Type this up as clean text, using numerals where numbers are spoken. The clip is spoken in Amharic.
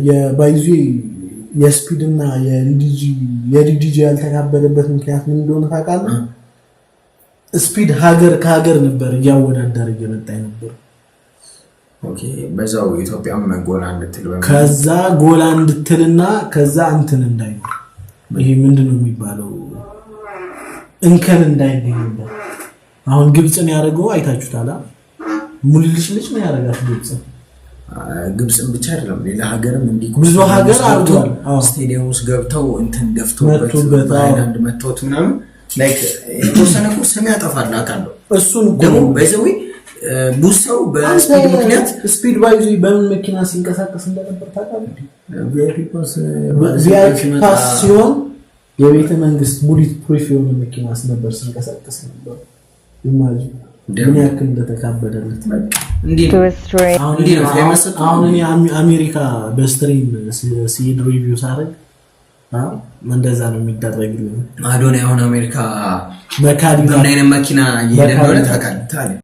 የባይዙ የስፒድና የዲዲጂ ያልተካበደበት ምክንያት ምን እንደሆነ ታውቃለህ? ስፒድ ሀገር ከሀገር ነበር እያወዳደረ እየመጣ ነበር። ኦኬ በዛው ኢትዮጵያም ጎላ እንድትል ከዛ ጎላ እንድትልና ከዛ እንትን እንዳይኖር ይሄ ምንድነው የሚባለው እንከን እንዳይገኝበት። አሁን ግብጽን ያደረገው አይታችሁታል። ሙልልሽ ልጅ ነው ያደረጋት ግብጽን ብቻ አይደለም ሌላ ሀገርም እንዲህ ብዙ ሀገር አርቷል። ስቴዲየም ውስጥ ገብተው እንትን ደፍቶበት አይላንድ መተውት ምናምን ላይክ የተወሰነ እኮ ስም ያጠፋል አውቃለሁ። እሱን ደግሞ በዘዊ ቡሰው በስፒድ ምክንያት ስፒድ ባይዙ በምን መኪና ሲንቀሳቀስ እንደነበር ታውቃለህ? ቪአይፒ ፓስ ሲሆን የቤተ መንግስት ቡሊት ፕሩፍ የሆነ መኪና ነበር ሲንቀሳቀስ ነበር። ኢማጂን ምን ያክል እንደተካበደለት አሁን አሜሪካ በስትሪም ሲሄድ ሪቪው ሳደርግ እንደዛ ነው የሚደረግልኝ። አዶና የሆነ አሜሪካ መካዲና ምን አይነት መኪና እየሄደ እንደሆነ ታውቃለህ?